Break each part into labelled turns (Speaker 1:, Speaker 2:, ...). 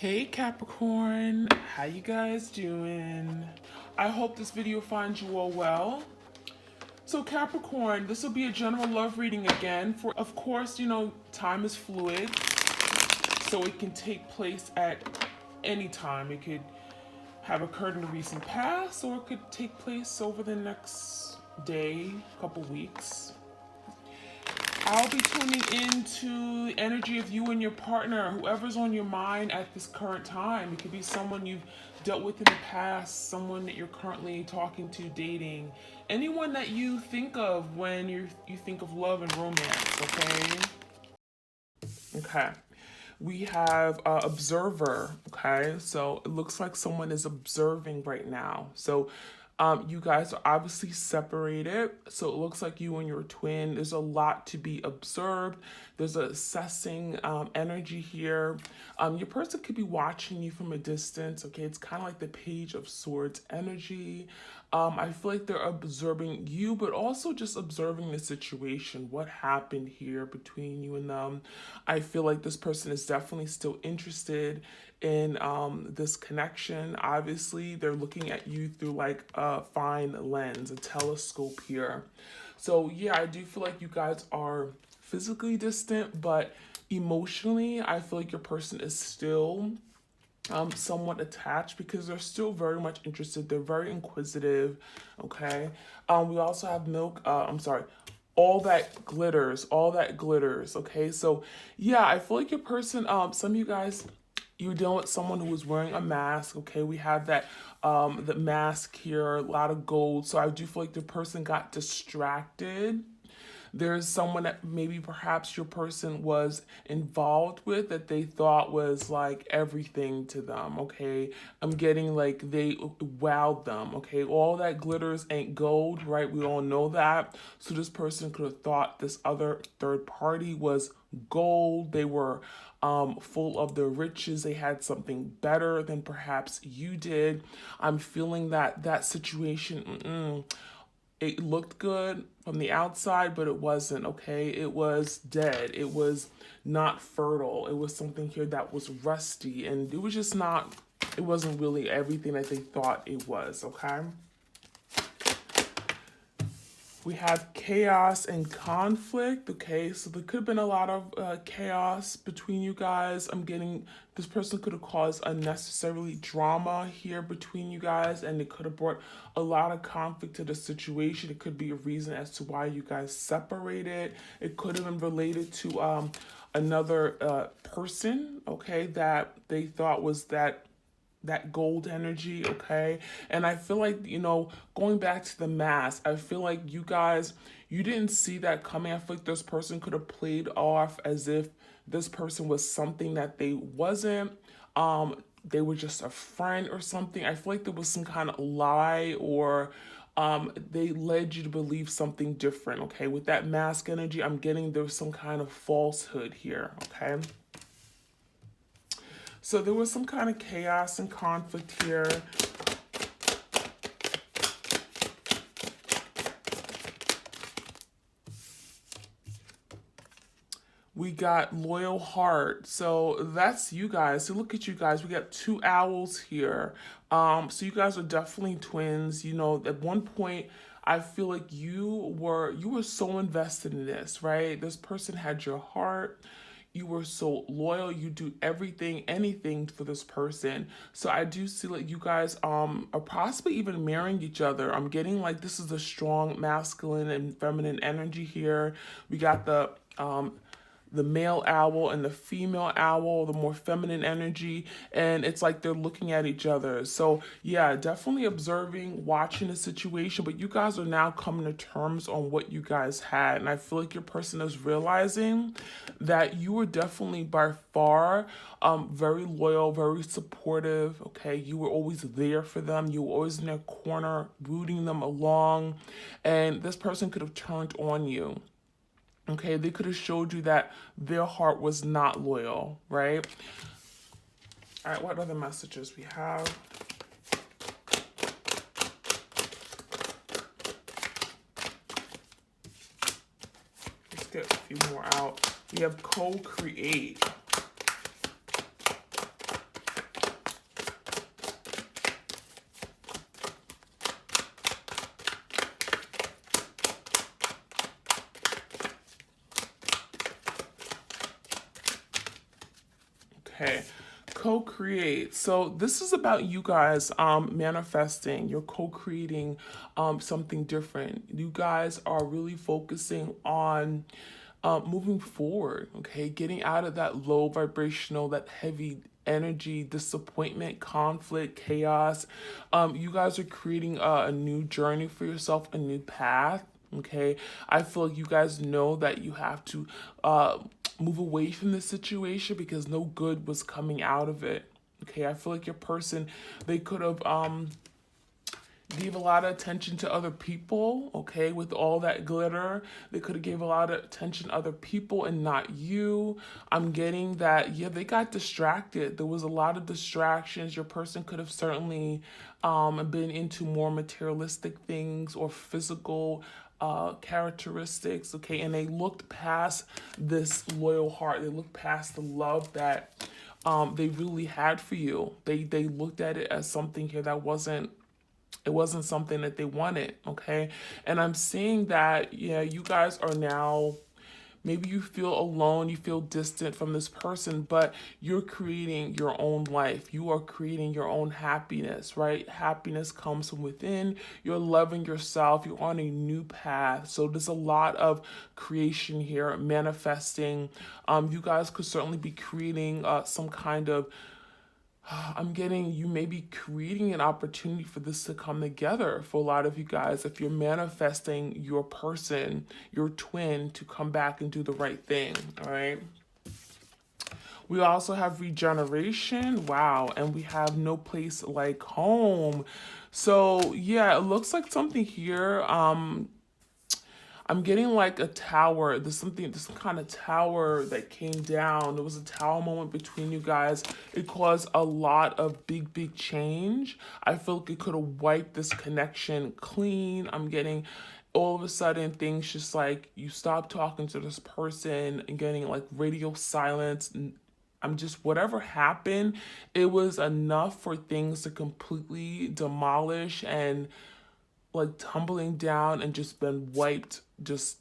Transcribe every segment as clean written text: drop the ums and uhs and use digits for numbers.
Speaker 1: Hey Capricorn, how you guys doing? I hope this video finds you all well. So Capricorn, this will be a general love reading again. For of course, time is fluid, so it can take place at any time. It could have occurred in the recent past, or it could take place over the next day, couple weeks. I'll be tuning into the energy of you and your partner, whoever's on your mind at this current time. It could be someone you've dealt with in the past, someone that you're currently talking to, dating, anyone that you think of when you think of love and romance, okay? Okay. We have observer, okay? So it looks like someone is observing right now. So you guys are obviously separated. So it looks like you and your twin, there's a lot to be observed. There's a assessing energy here. Your person could be watching you from a distance, okay? It's kind of like the Page of Swords energy. I feel like they're observing you, but also just observing the situation. What happened here between you and them? I feel like this person is definitely still interested in this connection. Obviously, they're looking at you through like a fine lens, a telescope here. So yeah, I do feel like you guys are physically distant, but emotionally, I feel like your person is still somewhat attached because they're still very much interested. They're very inquisitive. Okay. We also have all that glitters, okay? So yeah, I feel like your person, some of you guys, you're dealing with someone who was wearing a mask, okay? We have that the mask here, a lot of gold. So I do feel like the person got distracted. There's someone that maybe perhaps your person was involved with that they thought was like everything to them, okay? I'm getting like they wowed them, okay? All that glitters ain't gold, right? We all know that. So this person could have thought this other third party was gold. They were full of the riches. They had something better than perhaps you did. I'm feeling that situation, it looked good from the outside, but it wasn't, okay? It was dead. It was not fertile. It was something here that was rusty, and it was just not, it wasn't really everything that they thought it was, okay? We have chaos and conflict, okay? So there could have been a lot of chaos between you guys. I'm getting, this person could have caused unnecessarily drama here between you guys, and it could have brought a lot of conflict to the situation. It could be a reason as to why you guys separated. It could have been related to another person, okay, that they thought was that gold energy, okay? And I feel like, going back to the mask, I feel like you guys, you didn't see that coming. I feel like this person could have played off as if this person was something that they wasn't. They were just a friend or something. I feel like there was some kind of lie, or they led you to believe something different, okay? With that mask energy, I'm getting there's some kind of falsehood here, okay? So there was some kind of chaos and conflict here. We got loyal heart. So that's you guys. So look at you guys. We got two owls here. So you guys are definitely twins. At one point, I feel like you were so invested in this, right? This person had your heart. You were so loyal. You do everything, anything for this person. So I do see like you guys are possibly even marrying each other. I'm getting like this is a strong masculine and feminine energy here. We got the male owl and the female owl, the more feminine energy, and it's like they're looking at each other. So yeah, definitely observing, watching the situation, but you guys are now coming to terms on what you guys had, and I feel like your person is realizing that you were definitely by far very loyal, very supportive, okay? You were always there for them. You were always in their corner, rooting them along, and this person could have turned on you. Okay, they could have showed you that their heart was not loyal, right? All right, what other messages we have? Let's get a few more out. We have co-create. Okay. Co-create. So this is about you guys manifesting. You're co-creating something different. You guys are really focusing on moving forward, okay? Getting out of that low vibrational, that heavy energy, disappointment, conflict, chaos. You guys are creating a new journey for yourself, a new path, okay? I feel like you guys know that you have to move away from this situation because no good was coming out of it, okay? I feel like your person, they could have gave a lot of attention to other people, okay? With all that glitter, they could have gave a lot of attention to other people and not you. I'm getting that, yeah, they got distracted. There was a lot of distractions. Your person could have certainly been into more materialistic things or physical characteristics, okay? And they looked past this loyal heart. They looked past the love that they really had for you. They looked at it as something here that wasn't, it wasn't something that they wanted, okay? And I'm seeing that, yeah, you guys are now, maybe you feel alone, you feel distant from this person, but you're creating your own life. You are creating your own happiness, right? Happiness comes from within. You're loving yourself. You're on a new path. So there's a lot of creation here, manifesting. You guys could certainly be creating some kind of, I'm getting, you may be creating an opportunity for this to come together for a lot of you guys. If you're manifesting your person, your twin, to come back and do the right thing, all right? We also have regeneration. Wow. And we have no place like home. So yeah, it looks like something here. I'm getting like a tower. There's some kind of tower that came down. There was a tower moment between you guys. It caused a lot of big change. I feel like it could have wiped this connection clean. I'm getting all of a sudden things just like you stop talking to this person and getting like radio silence. I'm just, whatever happened, it was enough for things to completely demolish and like tumbling down and just been wiped, just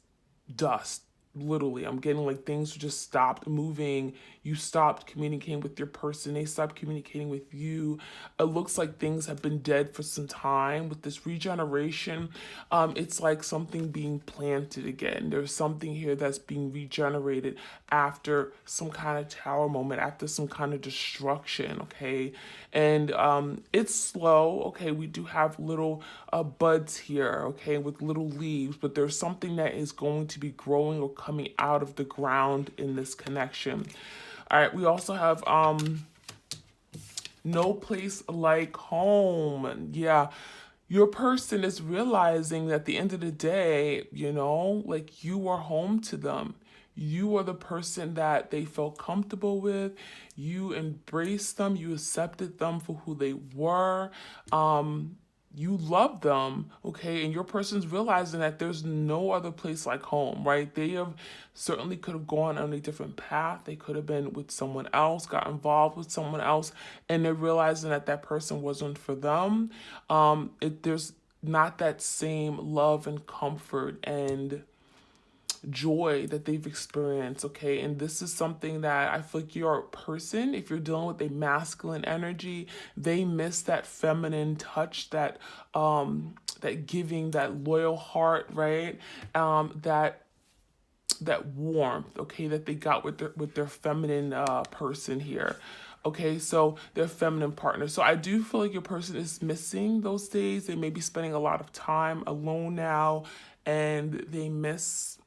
Speaker 1: dust. Literally, I'm getting like things just stopped moving. You stopped communicating with your person. They stopped communicating with you. It looks like things have been dead for some time. With this regeneration, it's like something being planted again. There's something here that's being regenerated after some kind of tower moment, after some kind of destruction, okay? And it's slow, okay? We do have little buds here, okay, with little leaves, but there's something that is going to be growing or coming out of the ground in this connection. All right, we also have no place like home. Yeah, your person is realizing that at the end of the day, you know, like you are home to them. You are the person that they felt comfortable with. You embraced them. You accepted them for who they were. You love them, okay? And your person's realizing that there's no other place like home, right? They have certainly could have gone on a different path. They could have been with someone else, got involved with someone else, and they're realizing that that person wasn't for them. There's not that same love and comfort and joy that they've experienced, okay? And this is something that I feel like your person, if you're dealing with a masculine energy, they miss that feminine touch, that that giving, that loyal heart, right? That warmth, okay, that they got with their feminine person here. Okay, so their feminine partner. So I do feel like your person is missing those days. They may be spending a lot of time alone now, and they miss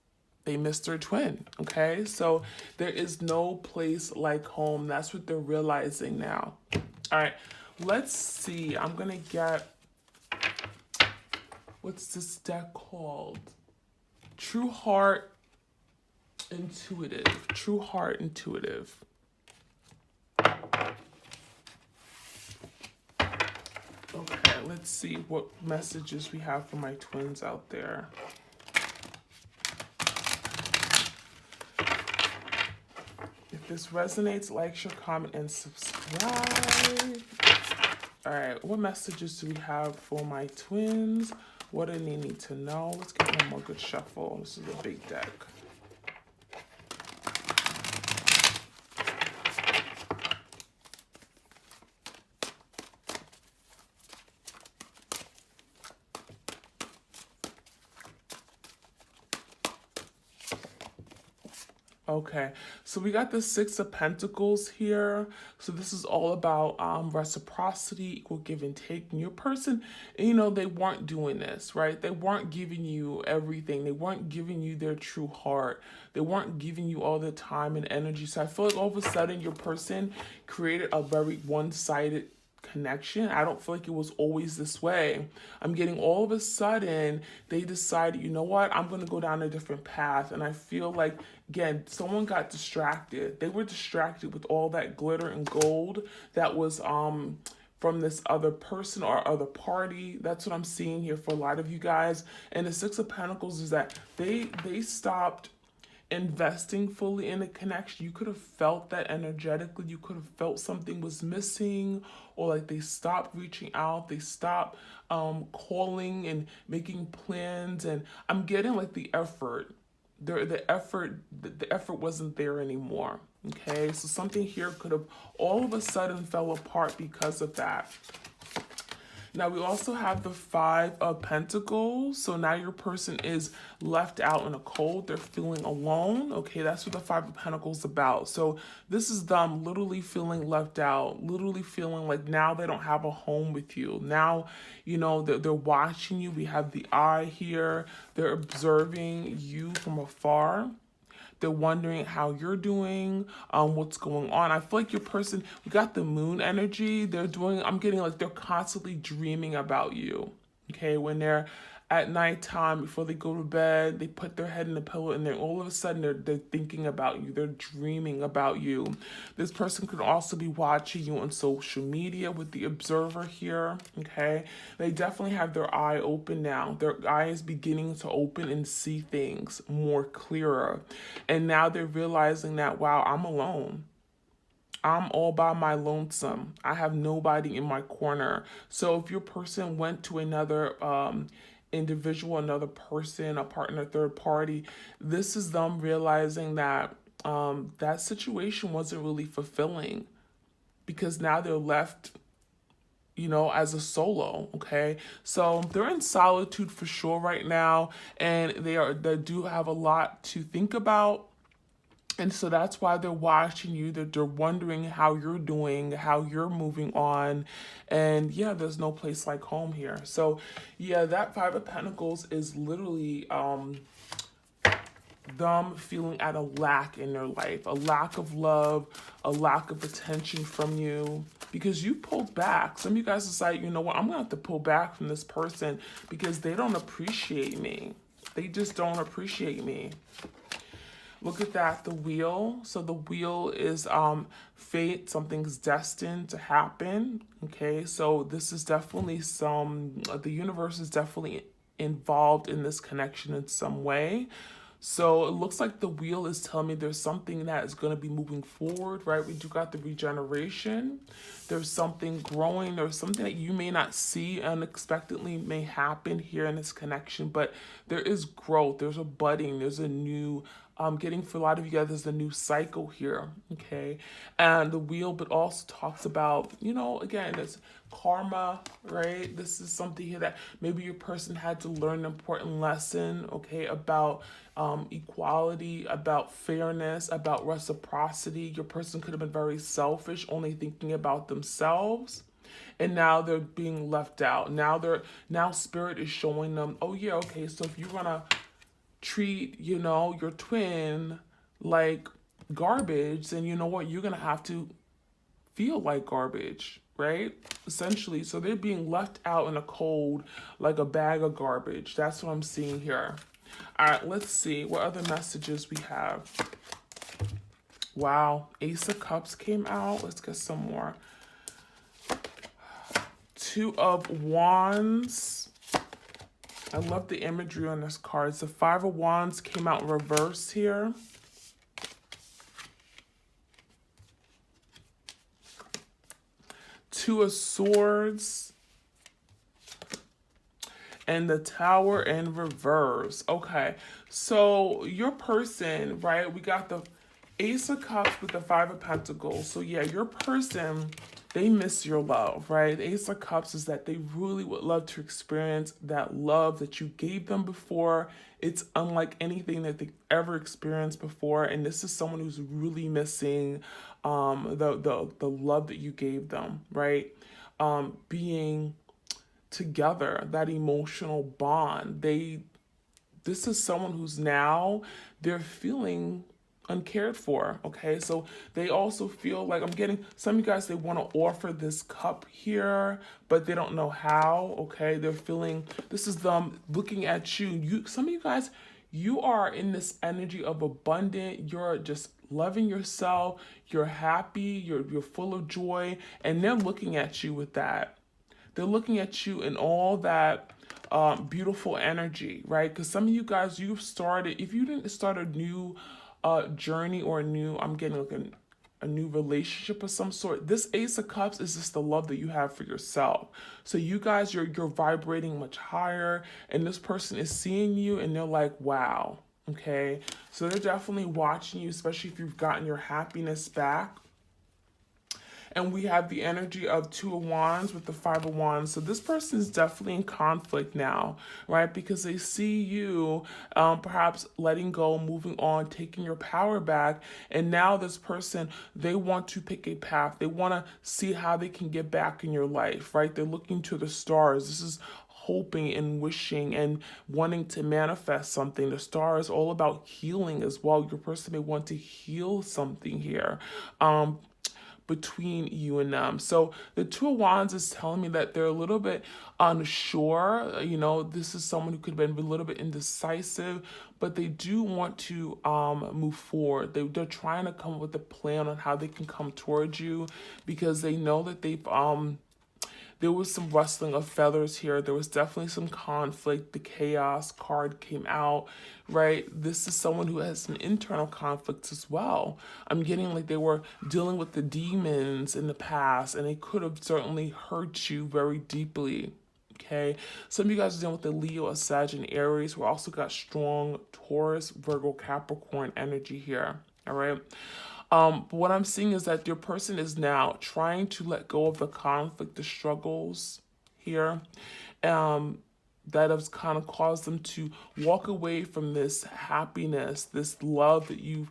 Speaker 1: their twin, okay? So there is no place like home. That's what they're realizing now. All right, let's see. I'm gonna get, what's this deck called? True Heart Intuitive. True Heart Intuitive. Okay, let's see what messages we have for my twins out there. If this resonates, like, share, comment, and subscribe. All right, what messages do we have for my twins? What do they need to know? Let's get one more good shuffle. This is a big deck. Okay, so we got the Six of Pentacles here. So this is all about reciprocity, equal give and take. And your person, you know, they weren't doing this, right? They weren't giving you everything. They weren't giving you their true heart. They weren't giving you all the time and energy. So I feel like all of a sudden your person created a very one-sided connection. I don't feel like it was always this way. I'm getting all of a sudden they decided, you know what, I'm going to go down a different path. And I feel like, again, someone got distracted. They were distracted with all that glitter and gold that was from this other person or other party. That's what I'm seeing here for a lot of you guys. And the Six of Pentacles is that they stopped investing fully in a connection. You could have felt that energetically. You could have felt something was missing, or like they stopped reaching out. They stopped calling and making plans. And I'm getting like the effort. The effort wasn't there anymore. Okay, so something here could have all of a sudden fell apart because of that. Now we also have the Five of Pentacles. So now your person is left out in a cold. They're feeling alone. Okay, that's what the Five of Pentacles is about. So this is them literally feeling left out, literally feeling like now they don't have a home with you. Now, you know, they're watching you. We have the eye here. They're observing you from afar. They're wondering how you're doing, what's going on. I feel like your person, we got the moon energy. I'm getting like they're constantly dreaming about you. Okay, when they're at nighttime before they go to bed, they put their head in the pillow and then all of a sudden they're thinking about you. They're dreaming about you. This person could also be watching you on social media with the observer here. Okay, they definitely have their eye open now. Their eye is beginning to open and see things more clearer. And now they're realizing that, wow, I'm alone. I'm all by my lonesome. I have nobody in my corner. So if your person went to another individual, another person, a partner, third party, this is them realizing that that situation wasn't really fulfilling, because now they're left, you know, as a solo. Okay, so they're in solitude for sure right now, and they do have a lot to think about. And so that's why they're watching you. They're wondering how you're doing, how you're moving on. And yeah, there's no place like home here. So yeah, that Five of Pentacles is literally them feeling at a lack in their life, a lack of love, a lack of attention from you, because you pulled back. Some of you guys decide, you know what, I'm going to have to pull back from this person because they don't appreciate me. They just don't appreciate me. Look at that, the wheel. So the wheel is fate. Something's destined to happen. Okay, so this is definitely the universe is definitely involved in this connection in some way. So it looks like the wheel is telling me there's something that is going to be moving forward, right? We do got the regeneration. There's something growing. There's something that you may not see unexpectedly may happen here in this connection, but there is growth. There's a budding. There's a new getting, for a lot of you guys, there's a new cycle here, okay? And the wheel, but also talks about, you know, again, it's karma, right? This is something here that maybe your person had to learn an important lesson, okay, about equality, about fairness, about reciprocity. Your person could have been very selfish, only thinking about themselves. And now they're being left out. Now spirit is showing them, oh yeah, okay, so if you're gonna treat, you know, your twin like garbage, then you know what, you're gonna have to feel like garbage, right? Essentially, so they're being left out in the cold like a bag of garbage. That's what I'm seeing here. All right, let's see what other messages we have. Wow, Ace of Cups came out. Let's get some more. Two of Wands. I love the imagery on this card. The Five of Wands came out reversed here. Two of Swords. And the Tower in reverse. Okay, so your person, right? We got the Ace of Cups with the Five of Pentacles. So yeah, your person, they miss your love, right? The Ace of Cups is that they really would love to experience that love that you gave them before. It's unlike anything that they've ever experienced before. And this is someone who's really missing the love that you gave them, right? Being together, that emotional bond. This is someone who's now, they're feeling uncared for, okay? So they also feel like, I'm getting, some of you guys, they want to offer this cup here, but they don't know how, okay? They're feeling, this is them looking at you. Some of you guys, you are in this energy of abundant, you're just loving yourself, you're happy, you're full of joy, and they're looking at you with that. They're looking at you in all that beautiful energy, right? Because some of you guys, you've started, if you didn't start a new journey or I'm getting like a new relationship of some sort, this Ace of Cups is just the love that you have for yourself. So you guys, you're vibrating much higher, and this person is seeing you and they're like, wow, okay? So they're definitely watching you, especially if you've gotten your happiness back. And we have the energy of Two of Wands with the Five of Wands. So this person is definitely in conflict now, right? Because they see you perhaps letting go, moving on, taking your power back. And now this person, they want to pick a path. They want to see how they can get back in your life, right? They're looking to the stars. This is hoping and wishing and wanting to manifest something. The star is all about healing as well. Your person may want to heal something here. Between you and them. So the Two of Wands is telling me that they're a little bit unsure. You know, this is someone who could have been a little bit indecisive, but they do want to move forward. They're trying to come up with a plan on how they can come towards you, because they know that they've there was some rustling of feathers here. There was definitely some conflict. The Chaos card came out, right? This is someone who has some internal conflicts as well. I'm getting like they were dealing with the demons in the past, and they could have certainly hurt you very deeply. Okay, some of you guys are dealing with the Leo, a Sag, and Aries. We also got strong Taurus, Virgo, Capricorn energy here. All right. But what I'm seeing is that your person is now trying to let go of the conflict, the struggles here, that has kind of caused them to walk away from this happiness, this love that you've,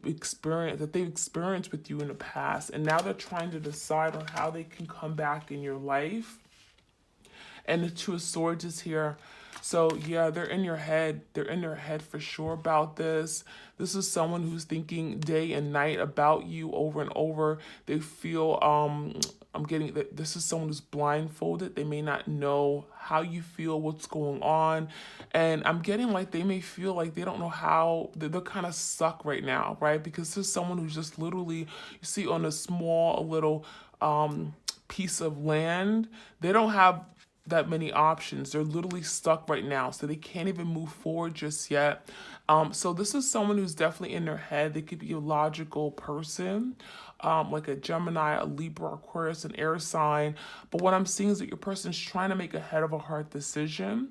Speaker 1: experienced, that they've experienced with you in the past. And now they're trying to decide on how they can come back in your life. And the Two of Swords is here. So yeah, they're in your head. They're in their head for sure about this. This is someone who's thinking day and night about you over and over. They feel, I'm getting that this is someone who's blindfolded. They may not know how you feel, what's going on. And I'm getting like they may feel like they don't know how, they're kind of stuck right now, right? Because this is someone who's just literally, you see on a small little piece of land, they don't have that many options. They're literally stuck right now, so they can't even move forward just yet. So this is someone who's definitely in their head. They could be a logical person, like a Gemini, a Libra, Aquarius, an air sign. But what I'm seeing is that your person's trying to make a head of a heart decision,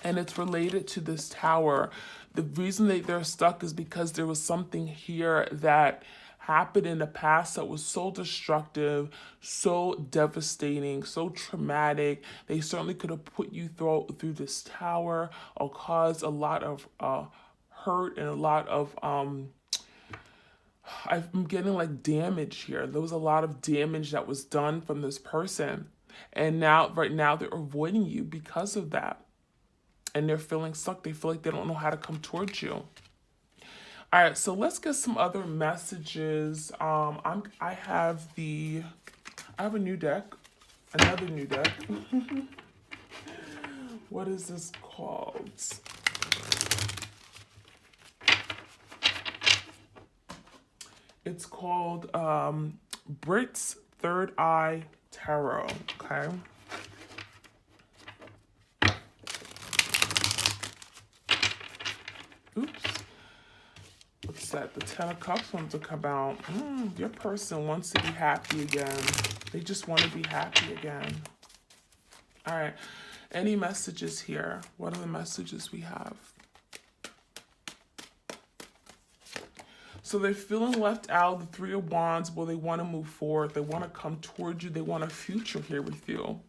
Speaker 1: and it's related to this Tower. The reason they're stuck is because there was something here that happened in the past that was so destructive, so devastating, so traumatic. They certainly could have put you through this Tower or caused a lot of hurt and a lot of I'm getting like damage here. There was a lot of damage that was done from this person, and right now they're avoiding you because of that, and they're feeling stuck. They feel like they don't know how to come towards you. All right, so let's get some other messages. I have a new deck, another new deck. What is this called? It's called Brit's Third Eye Tarot. Okay. Oops. What's that? The Ten of Cups wants to come out. Your person wants to be happy again. They just want to be happy again. All right. Any messages here? What are the messages we have? So they're feeling left out, the Three of Wands, where they want to move forward. They want to come towards you. They want a future here with you.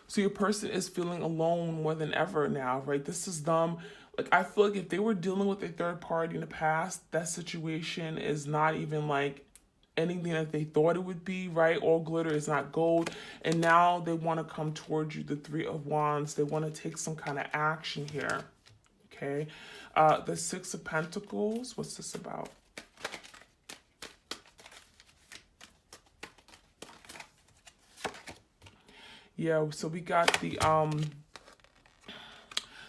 Speaker 1: So your person is feeling alone more than ever now, right? This is them. Like, I feel like if they were dealing with a third party in the past, that situation is not even like anything that they thought it would be, right? All glitter is not gold. And now they want to come towards you, the Three of Wands. They want to take some kind of action here, okay? The Six of Pentacles, what's this about? Yeah, so we got the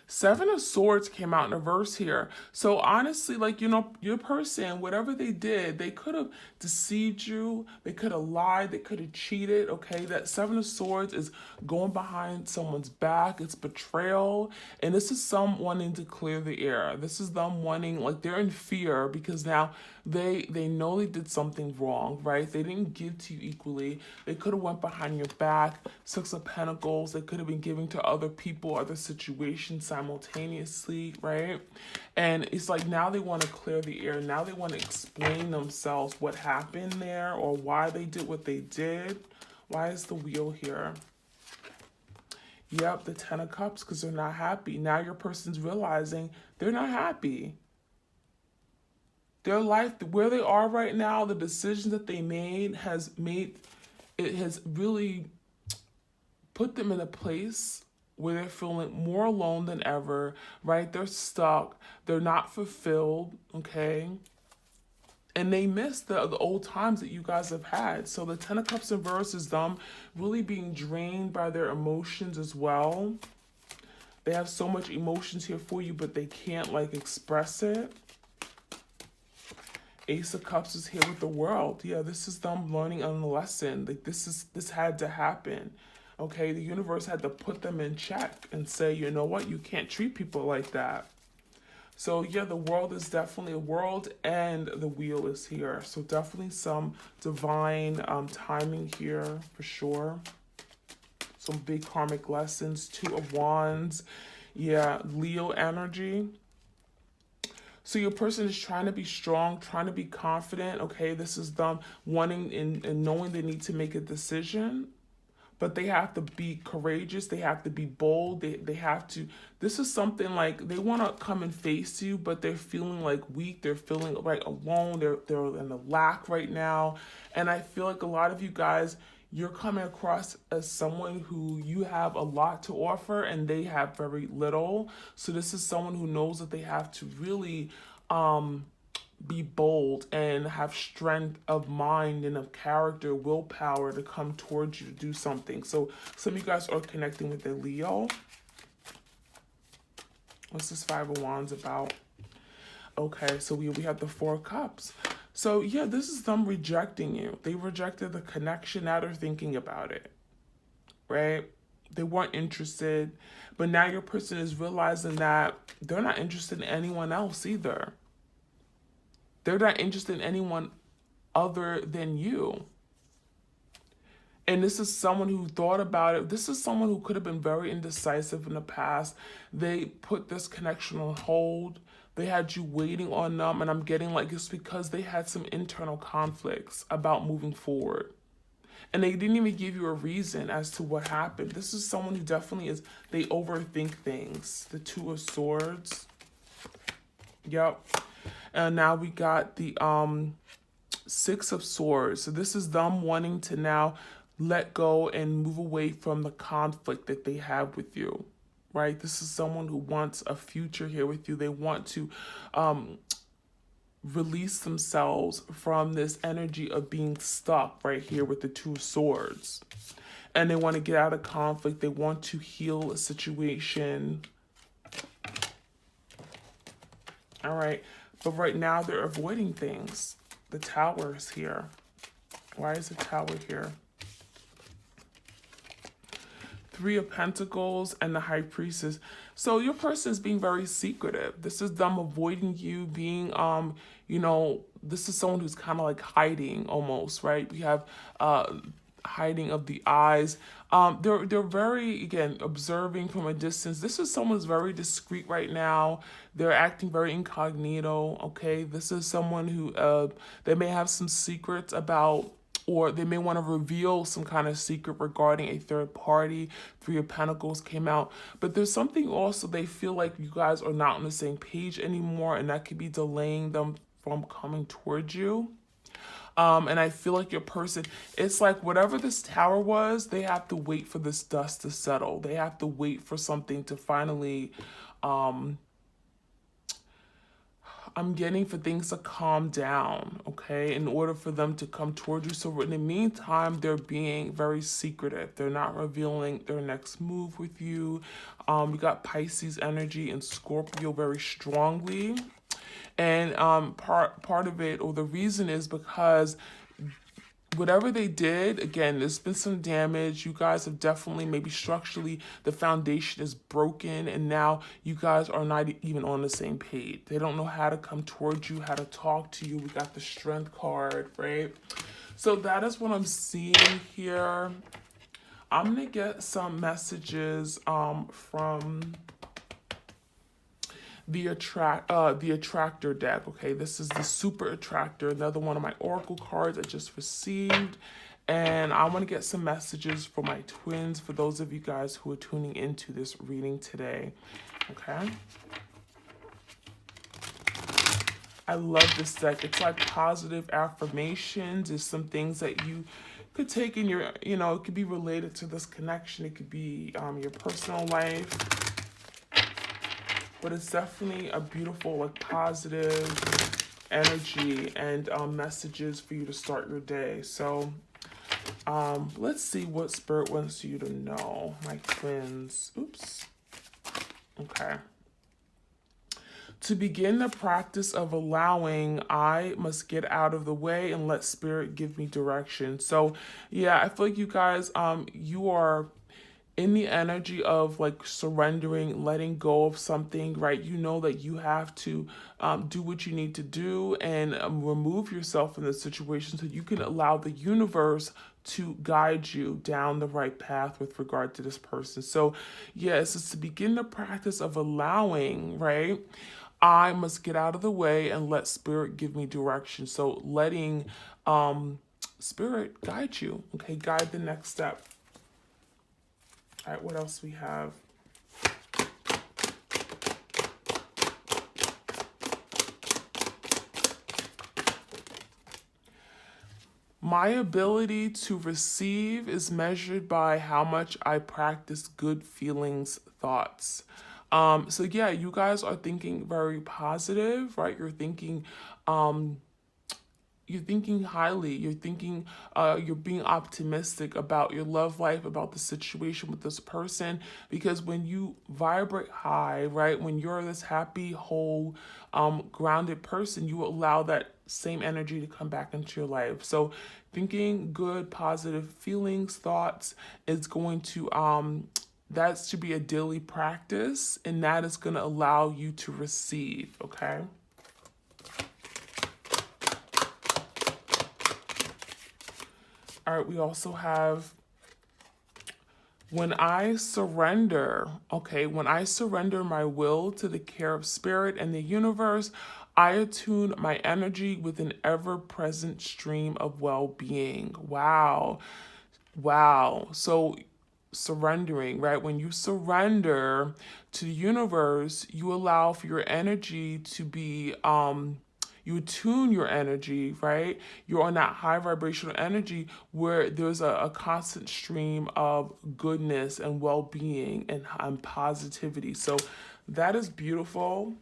Speaker 1: Seven of Swords came out in reverse here. So honestly, like, you know, your person, whatever they did, they could have deceived you. They could have lied. They could have cheated, okay? That Seven of Swords is going behind someone's back. It's betrayal. And this is some wanting to clear the air. This is them wanting, like, they're in fear because now they know they did something wrong, right? They didn't give to you equally. They could have went behind your back. Six of Pentacles, they could have been giving to other people, other situations simultaneously, right? And it's like now they want to clear the air. Now they want to explain themselves what happened there or why they did what they did. Why is the Wheel here? Yep, the Ten of Cups, because they're not happy. Now your person's realizing they're not happy. Their life, where they are right now, the decisions that they has really put them in a place where they're feeling more alone than ever, right? They're stuck. They're not fulfilled, okay? And they miss the old times that you guys have had. So the Ten of Cups in reverse is them really being drained by their emotions as well. They have so much emotions here for you, but they can't, like, express it. Ace of Cups is here with the World. Yeah, this is them learning on the lesson. Like, this had to happen. Okay, the universe had to put them in check and say, you know what, you can't treat people like that. So yeah, the World is definitely a World, and the Wheel is here. So definitely some divine timing here for sure. Some big karmic lessons. Two of Wands. Yeah, Leo energy. So your person is trying to be strong, trying to be confident, okay? This is them wanting and knowing they need to make a decision, but they have to be courageous. They have to be bold. They have to, this is something like they want to come and face you, but they're feeling like weak. They're feeling like alone. They're in a lack right now. And I feel like a lot of you guys, you're coming across as someone who you have a lot to offer and they have very little. So this is someone who knows that they have to really be bold and have strength of mind and of character, willpower to come towards you to do something. So some of you guys are connecting with a Leo. What's this Five of Wands about? Okay, so we have the Four of Cups. So yeah, this is them rejecting you. They rejected the connection. Now they're thinking about it, right? They weren't interested, but now your person is realizing that they're not interested in anyone else either. They're not interested in anyone other than you. And this is someone who thought about it. This is someone who could have been very indecisive in the past. They put this connection on hold. They had you waiting on them, and I'm getting like it's because they had some internal conflicts about moving forward. And they didn't even give you a reason as to what happened. This is someone who definitely is, they overthink things. The Two of Swords. Yep. And now we got the Six of Swords. So this is them wanting to now let go and move away from the conflict that they have with you. Right? This is someone who wants a future here with you. They want to release themselves from this energy of being stuck right here with the Two of Swords. And they want to get out of conflict. They want to heal a situation. All right. But right now they're avoiding things. The Tower is here. Why is the Tower here? Three of Pentacles and the High Priestess. So your person is being very secretive. This is them avoiding you, being, you know, this is someone who's kind of like hiding almost, right? We have hiding of the eyes. They're very, again, observing from a distance. This is someone who's very discreet right now. They're acting very incognito. Okay, this is someone who they may have some secrets about, or they may want to reveal some kind of secret regarding a third party. Three of Pentacles came out. But there's something also, they feel like you guys are not on the same page anymore, and that could be delaying them from coming towards you. And I feel like your person, it's like whatever this tower was, they have to wait for this dust to settle. They have to wait for something to finally, I'm getting for things to calm down, okay, in order for them to come towards you. So in the meantime, they're being very secretive. They're not revealing their next move with you. We got Pisces energy and Scorpio very strongly. And part of it, or the reason, is because whatever they did, again, there's been some damage. You guys have definitely, maybe structurally, the foundation is broken, and now you guys are not even on the same page. They don't know how to come towards you, how to talk to you. We got the Strength card, right? So that is what I'm seeing here. I'm going to get some messages from the attractor deck. Okay, this is the super attractor, another one of my oracle cards I just received, and I want to get some messages for my twins, for those of you guys who are tuning into this reading today. Okay, I love this deck. It's like positive affirmations. There's some things that you could take in your, you know, it could be related to this connection. It could be your personal life. But it's definitely a beautiful, like, positive energy and messages for you to start your day. So let's see what Spirit wants you to know, my twins. Oops. Okay. To begin the practice of allowing, I must get out of the way and let Spirit give me direction. So yeah, I feel like you guys, you are in the energy of like surrendering, letting go of something, right? You know that you have to do what you need to do and remove yourself from the situation so you can allow the universe to guide you down the right path with regard to this person. So yes, it's to begin the practice of allowing, right? I must get out of the way and let Spirit give me direction. So letting Spirit guide you, okay? Guide the next step. All right, what else we have? My ability to receive is measured by how much I practice good feelings, thoughts. So yeah, you guys are thinking very positive, right? You're thinking highly, you're thinking, you're being optimistic about your love life, about the situation with this person, because when you vibrate high, right, when you're this happy, whole, grounded person, you allow that same energy to come back into your life. So thinking good, positive feelings, thoughts is going to, that should be a daily practice, and that is going to allow you to receive, okay? All right, we also have when I surrender, okay, when I surrender my will to the care of Spirit and the universe, I attune my energy with an ever-present stream of well-being. Wow. Wow. So surrendering, right? When you surrender to the universe, you allow for your energy to be, you attune your energy, right? You're on that high vibrational energy where there's a constant stream of goodness and well-being and positivity. So that is beautiful.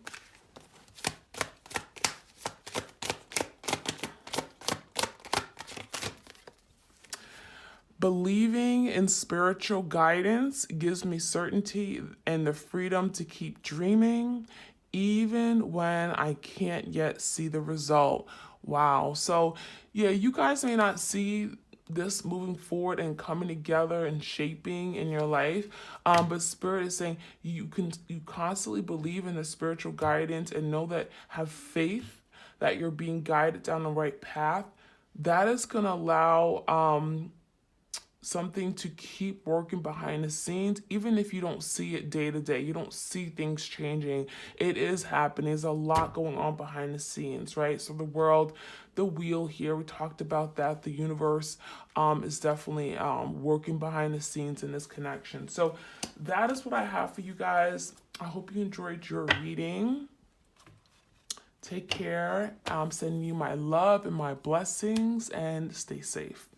Speaker 1: Believing in spiritual guidance gives me certainty and the freedom to keep dreaming, even when I can't yet see the result. Wow. So, yeah, you guys may not see this moving forward and coming together and shaping in your life, but Spirit is saying you constantly believe in the spiritual guidance and know that, have faith that you're being guided down the right path. That is going to allow something to keep working behind the scenes, even if you don't see it day to day, you don't see things changing. It is happening. There's a lot going on behind the scenes, right? So the world, the wheel here, we talked about that. The universe is definitely working behind the scenes in this connection. So that is what I have for you guys. I hope you enjoyed your reading. Take care. I'm sending you my love and my blessings, and stay safe.